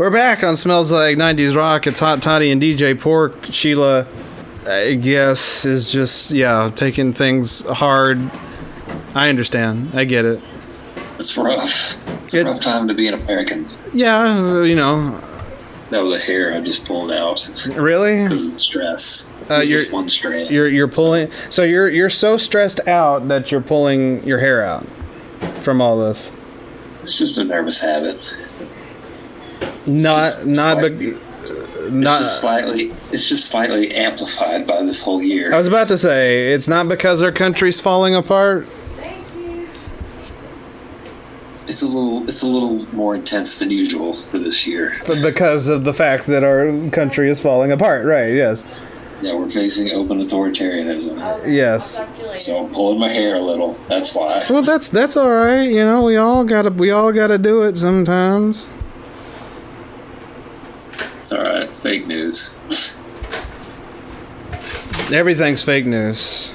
We're back on Smells Like 90s Rock. It's Hot Toddy and DJ P.O.R.C. Sheila, I guess, is just, taking things hard. I understand. I get it. It's rough. It's a rough time to be an American. Yeah, No, the hair I just pulled out. Really? Because of the stress. Just one strand. You're pulling... So you're so stressed out that you're pulling your hair out from all this. It's just a nervous habit. It's just slightly amplified by this whole year. I was about to say, it's not because our country's falling apart. It's a little more intense than usual for this year. But because of the fact that our country is falling apart, right? Yes. Yeah, we're facing open authoritarianism. Yes. So I'm pulling my hair a little. That's why. Well, that's all right. We all gotta do it sometimes. It's all right. It's fake news. Everything's fake news.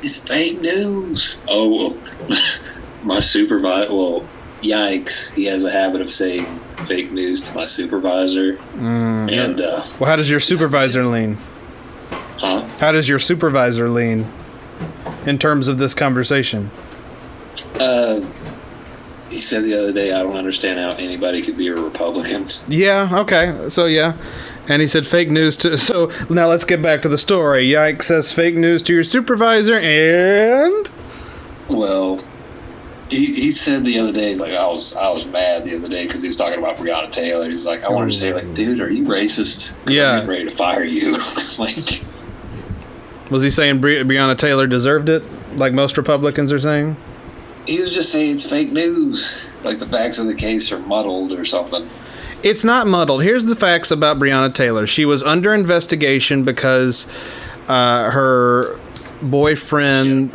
It's fake news. Oh, my supervisor. Well, yikes! He has a habit of saying fake news to my supervisor. And well, how does your supervisor lean? Huh? How does your supervisor lean in terms of this conversation? He said the other day, I don't understand how anybody could be a Republican. Yeah, okay. So, yeah. And he said fake news to... So, now let's get back to the story. Yikes says fake news to your supervisor, and... Well, he said the other day, he's like, I was mad the other day because he was talking about Breonna Taylor. He's like, I want to say, like, dude, are you racist? Yeah. I'm getting ready to fire you. Like... Was he saying Breonna Taylor deserved it, like most Republicans are saying? He was just saying it's fake news. Like the facts of the case are muddled or something. It's not muddled. Here's the facts about Breonna Taylor. She was under investigation because her boyfriend... She had a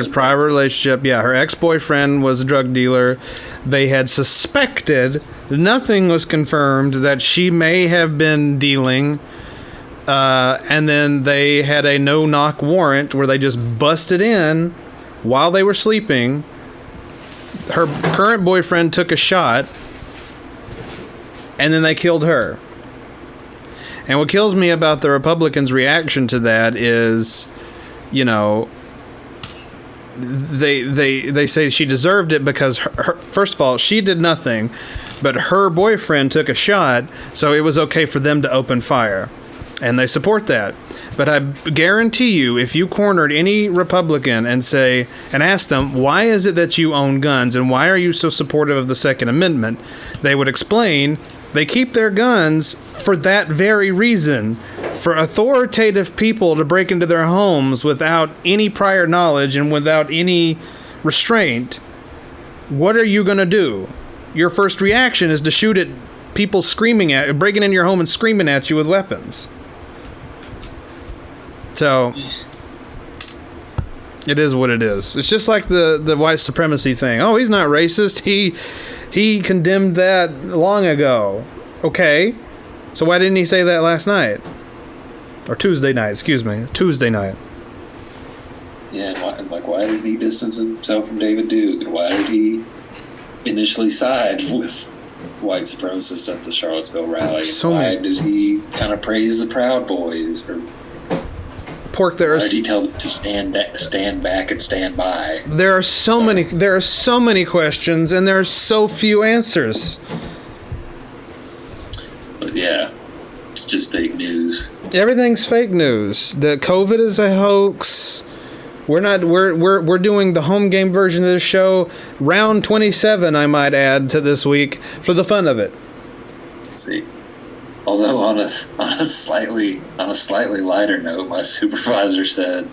prior relationship. Yeah, her ex-boyfriend was a drug dealer. They had suspected, nothing was confirmed, that she may have been dealing... and then they had a no-knock warrant where they just busted in while they were sleeping. Her current boyfriend took a shot, and then they killed her. And what kills me about the Republicans' reaction to that is, they say she deserved it because, first of all, she did nothing, but her boyfriend took a shot, so it was okay for them to open fire. And they support that. But I guarantee you, if you cornered any Republican and asked them, why is it that you own guns and why are you so supportive of the Second Amendment? They would explain they keep their guns for that very reason, for authoritative people to break into their homes without any prior knowledge and without any restraint. What are you going to do? Your first reaction is to shoot at people breaking into your home and screaming at you with weapons. So, it is what it is. It's just like the white supremacy thing. Oh, he's not racist. He condemned that long ago. Okay. So why didn't he say that last night? Or Tuesday night, excuse me. Tuesday night. Yeah, why did he distance himself from David Duke? And why did he initially side with white supremacists at the Charlottesville rally? Why did he kind of praise the Proud Boys? Or Pork, why did he tell them to stand back and stand by? There are so many questions, and there are so few answers. But yeah, it's just fake news. Everything's fake news. The COVID is a hoax. We're doing the home game version of the show, round 27, I might add, to this week for the fun of it. Let's see. Although on a slightly lighter note, my supervisor said,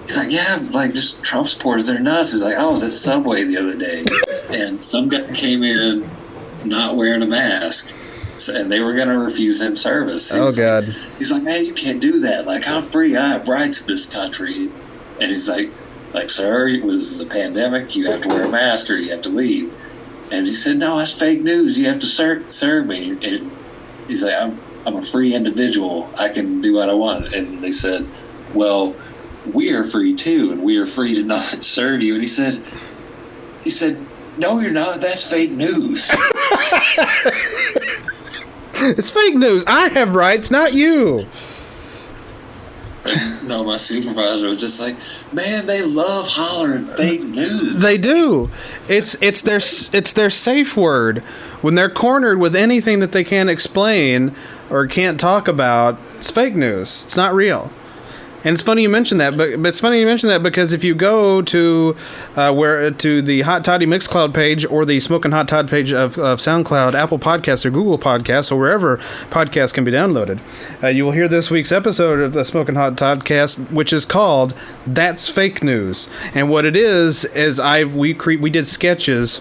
he's like, yeah, like just Trump supporters, they're nuts. He's like, I was at Subway the other day, and some guy came in not wearing a mask, and they were going to refuse him service. God. He's like, man, you can't do that. Like, I'm free. I have rights in this country. And he's like, sir, this is a pandemic. You have to wear a mask or you have to leave. And he said, no, that's fake news. You have to serve me. And he's like, I'm a free individual. I can do what I want. And they said, well, we are free too, and we are free to not serve you. And he said, No, you're not. That's fake news. It's fake news. I have rights, not you. No, my supervisor was just like, man, they love hollering fake news. They do. It's their safe word. When they're cornered with anything that they can't explain or can't talk about, it's fake news. It's not real. And it's funny you mention that, but it's funny you mention that because if you go to to the Hot Toddy Mixcloud page or the Smoking Hot Todd page of SoundCloud, Apple Podcasts, or Google Podcasts, or wherever podcasts can be downloaded, you will hear this week's episode of the Smoking Hot Toddcast, which is called "That's Fake News." And what it is we did sketches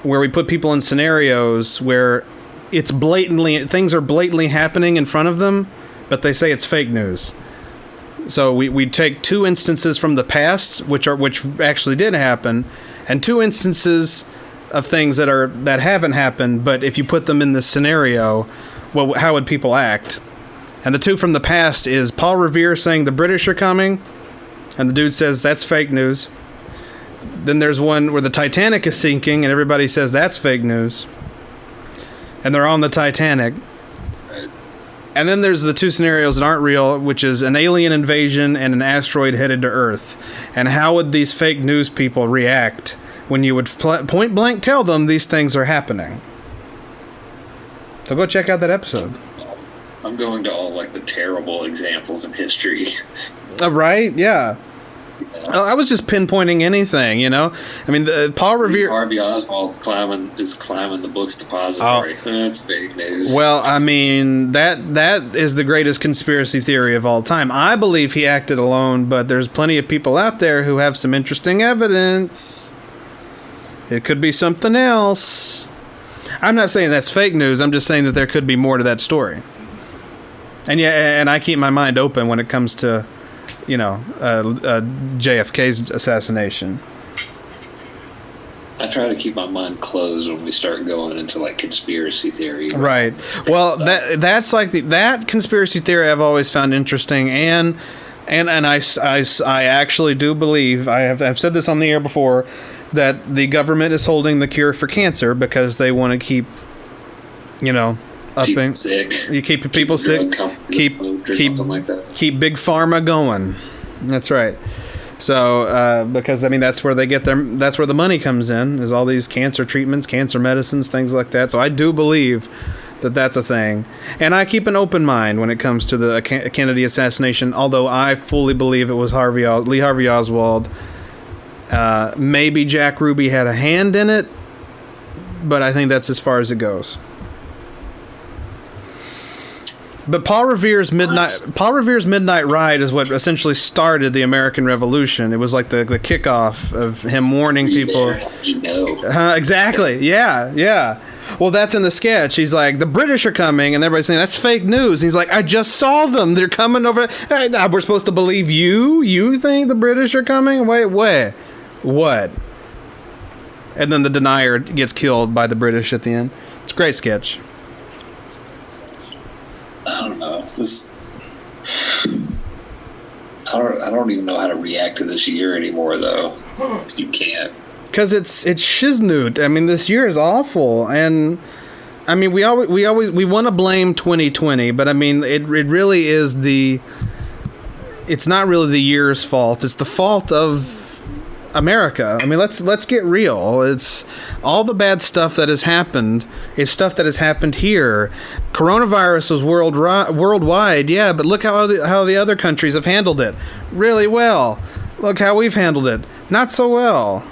where we put people in scenarios where things are blatantly happening in front of them, but they say it's fake news. So we take two instances from the past, which actually did happen, and two instances of things that haven't happened. But if you put them in this scenario, well, how would people act? And the two from the past is Paul Revere saying the British are coming, and the dude says that's fake news. Then there's one where the Titanic is sinking, and everybody says that's fake news, and they're on the Titanic. And then there's the two scenarios that aren't real, which is an alien invasion and an asteroid headed to Earth. And how would these fake news people react when you would point blank tell them these things are happening? So go check out that episode. I'm going to all like the terrible examples in history. Right? Yeah. I was just pinpointing anything, you know. I mean, Paul Revere. Harvey Oswald is climbing the books depository. That's fake news. Well, I mean, that is the greatest conspiracy theory of all time. I believe he acted alone, but there's plenty of people out there who have some interesting evidence. It could be something else. I'm not saying that's fake news. I'm just saying that there could be more to that story. And yeah, and I keep my mind open when it comes to, you know, JFK's assassination. I try to keep my mind closed when we start going into like conspiracy theory. Right. Well, that's like that conspiracy theory I've always found interesting, and I actually do believe I've said this on the air before that the government is holding the cure for cancer because they want to keep, you know, upping sick. You keep people sick. Keep big pharma going. That's right. So because I mean that's where the money comes in, is all these cancer treatments, cancer medicines, things like that. So I do believe that that's a thing, and I keep an open mind when it comes to the Kennedy assassination. Although I fully believe it was Lee Harvey Oswald. Maybe Jack Ruby had a hand in it, but I think that's as far as it goes. But Paul Revere's Midnight Ride is what essentially started the American Revolution. It was like the kickoff of him warning people. Exactly. Yeah. Well, that's in the sketch. He's like, the British are coming, and everybody's saying that's fake news. And he's like, I just saw them. They're coming over. Hey, we're supposed to believe you? You think the British are coming? Wait, where? What? And then the denier gets killed by the British at the end. It's a great sketch. I don't know. I don't even know how to react to this year anymore, though. You can't. Because it's shiznut. I mean, this year is awful, and I mean, we want to blame 2020, but I mean, it really is it's not really the year's fault. It's the fault of America. I mean, let's get real. It's all the bad stuff that has happened is stuff that has happened here. Coronavirus was worldwide, yeah, but look how the other countries have handled it really well. Look how we've handled it not so well.